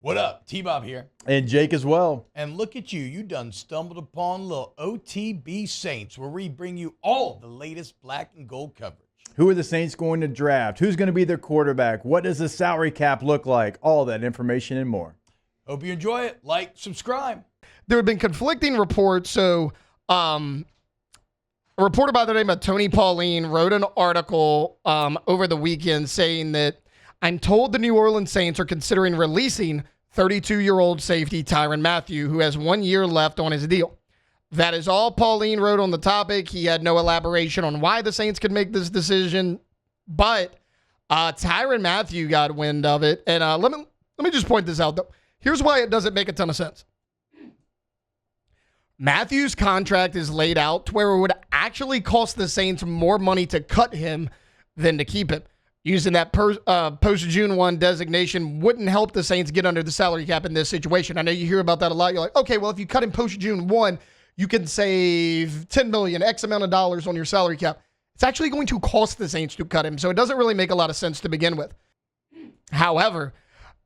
What up? T-Bob here. And Jake as well. And look at you. You done stumbled upon little OTB Saints, where we bring you all the latest black and gold coverage. Who are the Saints going to draft? Who's going to be their quarterback? What does the salary cap look like? All that information and more. Hope you enjoy it. Like, subscribe. There have been conflicting reports. So a reporter by the name of Tony Pauline wrote an article over the weekend saying that I'm told the New Orleans Saints are considering releasing 32-year-old safety Tyrann Mathieu, who has 1 year left on his deal. That is all Pauline wrote on the topic. He had no elaboration on why the Saints could make this decision, but Tyrann Mathieu got wind of it. And let me just point this out, though. Here's why it doesn't make a ton of sense. Mathieu's contract is laid out to where it would actually cost the Saints more money to cut him than to keep him. Using that post-June 1 designation wouldn't help the Saints get under the salary cap in this situation. I know you hear about that a lot. You're like, okay, well, if you cut him post-June 1, you can save $10 million, X amount of dollars on your salary cap. It's actually going to cost the Saints to cut him, so it doesn't really make a lot of sense to begin with. However,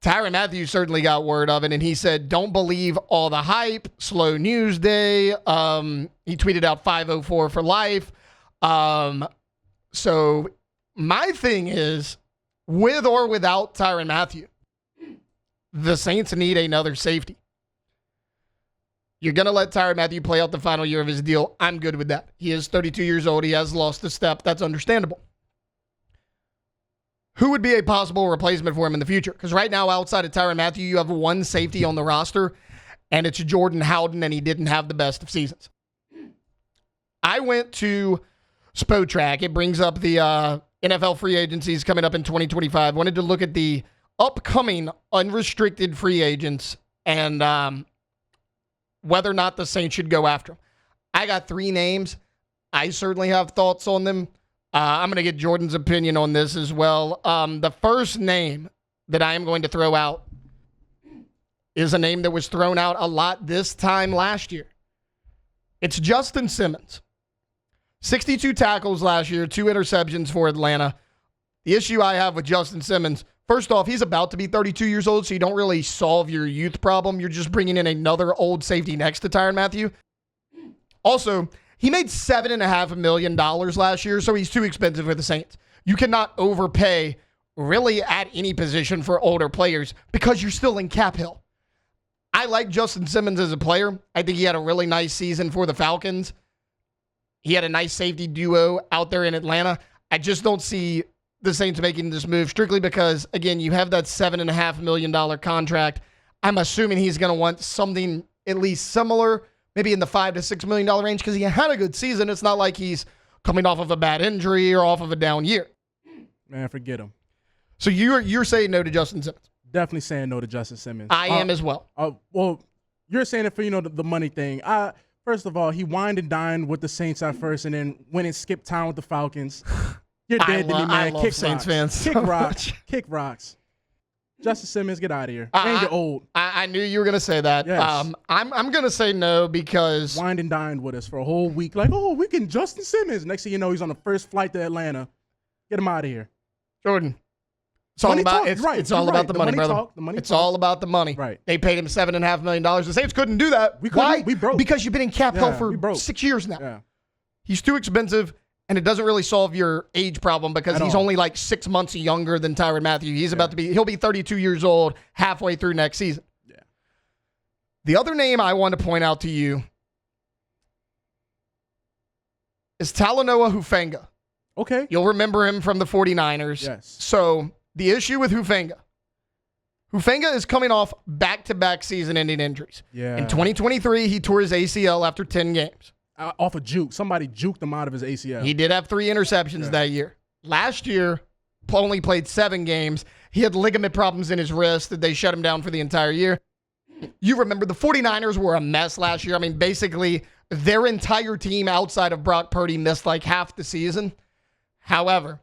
Tyrann Mathieu certainly got word of it, and he said, don't believe all the hype, slow news day. He tweeted out 504 for life. So my thing is, with or without Tyrann Mathieu, the Saints need another safety. You're going to let Tyrann Mathieu play out the final year of his deal. I'm good with that. He is 32 years old. He has lost a step. That's understandable. Who would be a possible replacement for him in the future? Because right now, outside of Tyrann Mathieu, you have one safety on the roster, and it's Jordan Howden, and he didn't have the best of seasons. I went to Spotrac. It brings up the NFL free agencies coming up in 2025. Wanted to look at the upcoming unrestricted free agents and whether or not the Saints should go after them. I got 3 names. I certainly have thoughts on them. I'm going to get Jordan's opinion on this as well. The first name that I am going to throw out is a name that was thrown out a lot this time last year. It's Justin Simmons. 62 tackles last year, 2 interceptions for Atlanta. The issue I have with Justin Simmons, first off, he's about to be 32 years old, so you don't really solve your youth problem. You're just bringing in another old safety next to Tyrann Mathieu. Also, he made $7.5 million last year, so he's too expensive for the Saints. You cannot overpay really at any position for older players because you're still in cap hill. I like Justin Simmons as a player. I think he had a really nice season for the Falcons. He had a nice safety duo out there in Atlanta. I just don't see the Saints making this move strictly because, again, you have that $7.5 million contract. I'm assuming he's going to want something at least similar, maybe in the $5 to $6 million range because he had a good season. It's not like he's coming off of a bad injury or off of a down year. Man, forget him. So you're saying no to Justin Simmons? Definitely saying no to Justin Simmons. I am as well. Well, you're saying it for, the money thing. First of all, he wined and dined with the Saints at first and then went and skipped town with the Falcons. You're dead to me, man. I love Kick Saints rocks. fans. Kick rocks. Kick rocks. Justin Simmons, get out of here. And you're old. I knew you were going to say that. Yes. I'm going to say no because Wined and dined with us for a whole week. Like, oh, we can Justin Simmons. Next thing you know, he's on the first flight to Atlanta. Get him out of here. Jordan. It's all about it's all about the money, brother. It's all about the money. Right. They paid him $7.5 million. The Saints couldn't do that. Why? Why? We broke. Because you've been in cap hell for 6 years now. Yeah. He's too expensive, and it doesn't really solve your age problem because he's only like 6 months younger than Tyrann Mathieu. He'll be 32 years old halfway through next season. Yeah. The other name I want to point out to you is Talanoa Hufanga. Okay. You'll remember him from the 49ers. Yes. So the issue with Hufanga is coming off back-to-back season-ending injuries. Yeah. In 2023, he tore his ACL after 10 games. Off a juke. Somebody juked him out of his ACL. He did have 3 interceptions that year. Last year, only played 7 games. He had ligament problems in his wrist that they shut him down for the entire year. You remember the 49ers were a mess last year. I mean, basically, their entire team outside of Brock Purdy missed like half the season. However,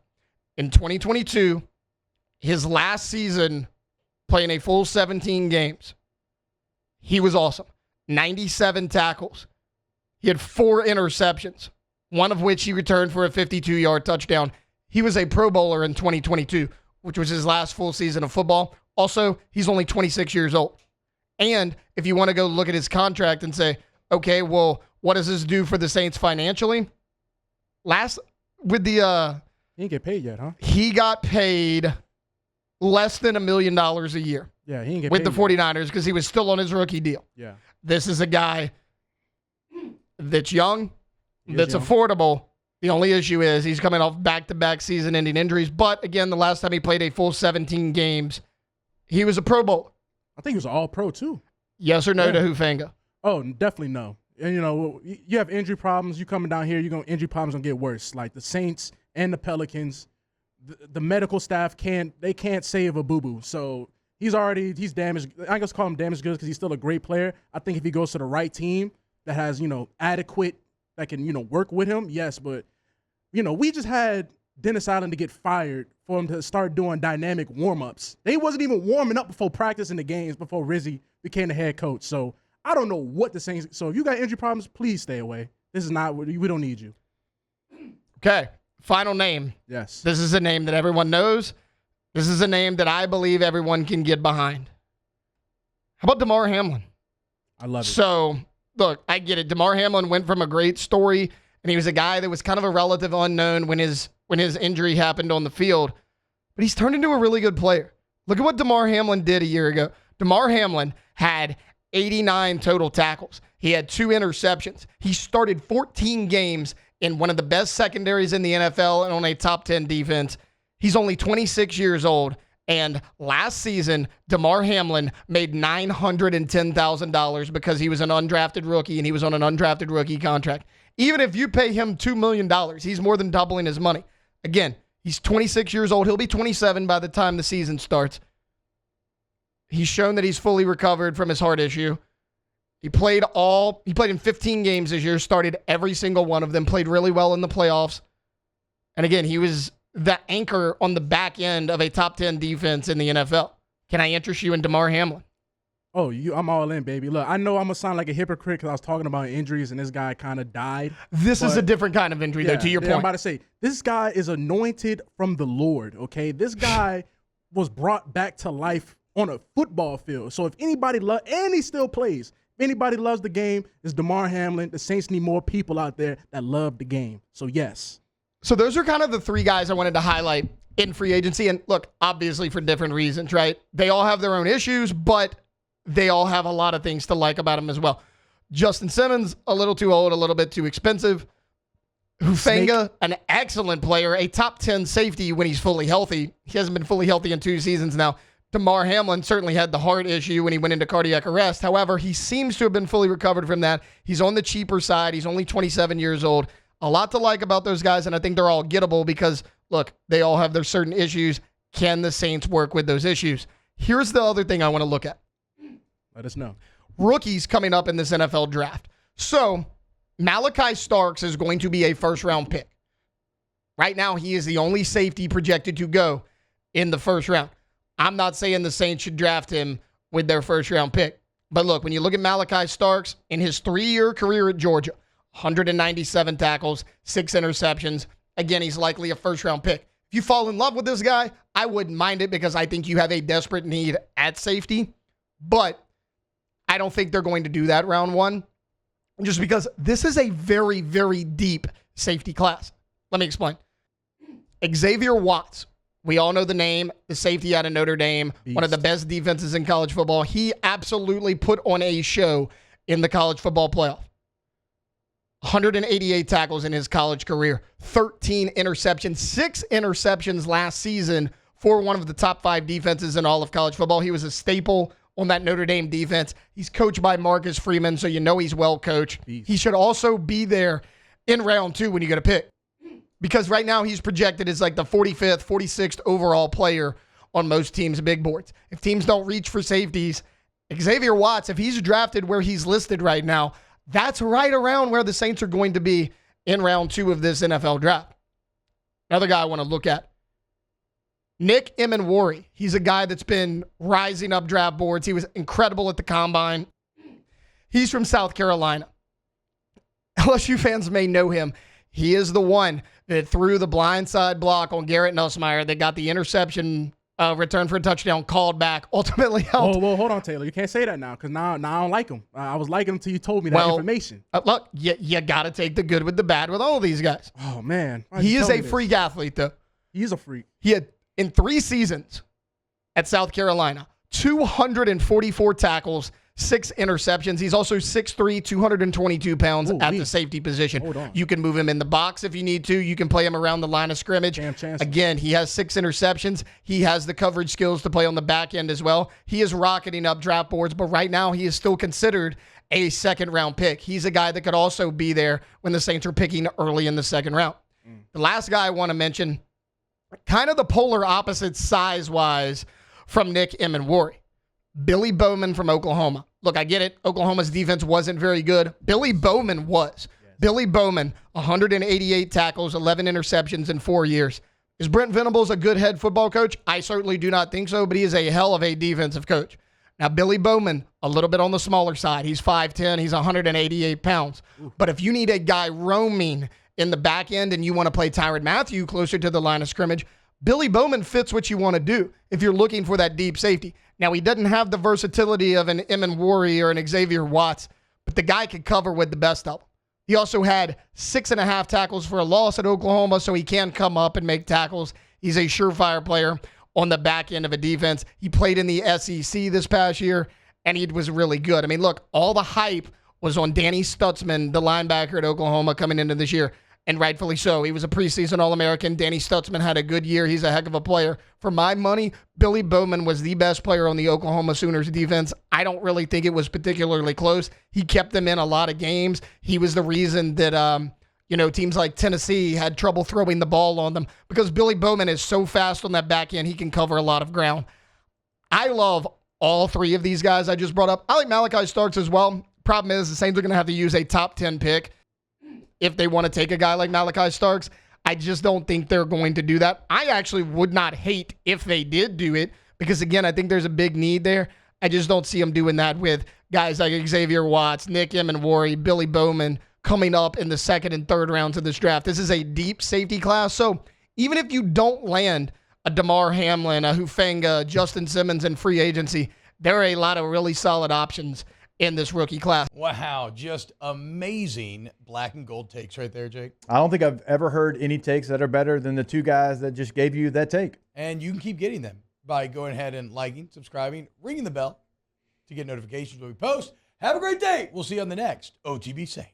in 2022, his last season playing a full 17 games, he was awesome. 97 tackles. He had 4 interceptions, one of which he returned for a 52-yard touchdown. He was a Pro Bowler in 2022, which was his last full season of football. Also, he's only 26 years old. And if you want to go look at his contract and say, okay, well, what does this do for the Saints financially? He didn't get paid yet, huh? He got paid less than $1 million a year. Yeah, he didn't get with paid the 49ers because he was still on his rookie deal. Yeah. This is a guy that's young, that's young. affordable. The only issue is he's coming off back-to-back season-ending injuries. But again, the last time he played a full 17 games, he was a Pro Bowl. I think he was an all-pro too. Yes or no to Hufanga? Oh, definitely no. And, you have injury problems. You coming down here, injury problems going to get worse. Like the Saints and the Pelicans, the medical staff can't save a boo-boo. So he's damaged. I guess call him damaged goods because he's still a great player. I think if he goes to the right team that has, adequate, that can, work with him, yes. But, we just had Dennis Allen to get fired for him to start doing dynamic warm-ups. They wasn't even warming up before practicing the games before Rizzi became the head coach. So I don't know what the Saints. So if you got injury problems, please stay away. This is not. We don't need you. Okay. Final name. Yes. This is a name that everyone knows. This is a name that I believe everyone can get behind. How about Damar Hamlin? I love it. So, look, I get it. Damar Hamlin went from a great story, and he was a guy that was kind of a relative unknown when his injury happened on the field. But he's turned into a really good player. Look at what Damar Hamlin did a year ago. Damar Hamlin had 89 total tackles. He had 2 interceptions. He started 14 games in one of the best secondaries in the NFL and on a top 10 defense. He's only 26 years old. And last season, Damar Hamlin made $910,000 because he was an undrafted rookie and he was on an undrafted rookie contract. Even if you pay him $2 million, he's more than doubling his money. Again, he's 26 years old. He'll be 27 by the time the season starts. He's shown that he's fully recovered from his heart issue. He played in 15 games this year, started every single one of them, played really well in the playoffs. And again, he was the anchor on the back end of a top 10 defense in the NFL. Can I interest you in Damar Hamlin? Oh, I'm all in, baby. Look, I know I'm going to sound like a hypocrite because I was talking about injuries and this guy kind of died. This is a different kind of injury, though, to your point. I'm about to say, this guy is anointed from the Lord, okay? This guy was brought back to life on a football field. So if anybody and he still plays, if anybody loves the game, it's Damar Hamlin. The Saints need more people out there that love the game. So yes. So those are kind of the 3 guys I wanted to highlight in free agency. And look, obviously for different reasons, right? They all have their own issues, but they all have a lot of things to like about them as well. Justin Simmons, a little too old, a little bit too expensive. Hufanga, an excellent player, a top 10 safety when he's fully healthy. He hasn't been fully healthy in 2 seasons now. Damar Hamlin certainly had the heart issue when he went into cardiac arrest. However, he seems to have been fully recovered from that. He's on the cheaper side. He's only 27 years old. A lot to like about those guys, and I think they're all gettable because, look, they all have their certain issues. Can the Saints work with those issues? Here's the other thing I want to look at. Let us know. Rookies coming up in this NFL draft. So, Malachi Starks is going to be a first-round pick. Right now, he is the only safety projected to go in the first round. I'm not saying the Saints should draft him with their first-round pick. But look, when you look at Malachi Starks, in his 3-year career at Georgia, 197 tackles, 6 interceptions. Again, he's likely a first-round pick. If you fall in love with this guy, I wouldn't mind it because I think you have a desperate need at safety. But I don't think they're going to do that round 1 just because this is a very, very deep safety class. Let me explain. Xavier Watts. We all know the name, the safety out of Notre Dame, Beast. One of the best defenses in college football. He absolutely put on a show in the college football playoff. 188 tackles in his college career, 13 interceptions, 6 interceptions last season for one of the top 5 defenses in all of college football. He was a staple on that Notre Dame defense. He's coached by Marcus Freeman, so you know he's well coached. Beast. He should also be there in round 2 when you get a pick. Because right now he's projected as like the 45th, 46th overall player on most teams' big boards. If teams don't reach for safeties, Xavier Watts, if he's drafted where he's listed right now, that's right around where the Saints are going to be in round 2 of this NFL draft. Another guy I want to look at, Nick Emenwari. He's a guy that's been rising up draft boards. He was incredible at the combine. He's from South Carolina. LSU fans may know him. He is the one that threw the blindside block on Garrett Nussmeier that got the interception return for a touchdown, called back, ultimately helped. Oh, well, hold on, Taylor. You can't say that now because now I don't like him. I was liking him until you told me that information. Look, you got to take the good with the bad with all these guys. Oh, man. He is a freak athlete, though. He is a freak. He had, in 3 seasons at South Carolina, 244 tackles, 6 interceptions. He's also 6'3", 222 pounds at the safety position. Hold on. You can move him in the box if you need to. You can play him around the line of scrimmage. Again, he has 6 interceptions. He has the coverage skills to play on the back end as well. He is rocketing up draft boards, but right now he is still considered a second-round pick. He's a guy that could also be there when the Saints are picking early in the second round. The last guy I want to mention, kind of the polar opposite size-wise from Nick Emenwari. Billy Bowman from Oklahoma. Look, I get it. Oklahoma's defense wasn't very good. Billy Bowman was. Yes. Billy Bowman, 188 tackles, 11 interceptions in 4 years. Is Brent Venables a good head football coach? I certainly do not think so, but he is a hell of a defensive coach. Now, Billy Bowman, a little bit on the smaller side. He's 5'10". He's 188 pounds. Ooh. But if you need a guy roaming in the back end and you want to play Tyrann Mathieu closer to the line of scrimmage, Billy Bowman fits what you want to do if you're looking for that deep safety. Now, he doesn't have the versatility of an Emenwari or an Xavier Watts, but the guy could cover with the best of them. He also had 6.5 tackles for a loss at Oklahoma, so he can come up and make tackles. He's a surefire player on the back end of a defense. He played in the SEC this past year, and he was really good. I mean, look, all the hype was on Danny Stutzman, the linebacker at Oklahoma, coming into this year. And rightfully so. He was a preseason All-American. Danny Stutzman had a good year. He's a heck of a player. For my money, Billy Bowman was the best player on the Oklahoma Sooners defense. I don't really think it was particularly close. He kept them in a lot of games. He was the reason that, teams like Tennessee had trouble throwing the ball on them because Billy Bowman is so fast on that back end. He can cover a lot of ground. I love all 3 of these guys I just brought up. I like Malachi Starks as well. Problem is the Saints are going to have to use a top 10 pick if they want to take a guy like Malachi Starks. I just don't think they're going to do that. I actually would not hate if they did do it because, again, I think there's a big need there. I just don't see them doing that with guys like Xavier Watts, Nick Emenwari, Billy Bowman coming up in the 2nd and 3rd rounds of this draft. This is a deep safety class, so even if you don't land a Damar Hamlin, a Hufanga, Justin Simmons in free agency, there are a lot of really solid options in this rookie class. Wow, just amazing black and gold takes right there, Jake. I don't think I've ever heard any takes that are better than the 2 guys that just gave you that take. And you can keep getting them by going ahead and liking, subscribing, ringing the bell to get notifications when we post. Have a great day. We'll see you on the next OTB Saints.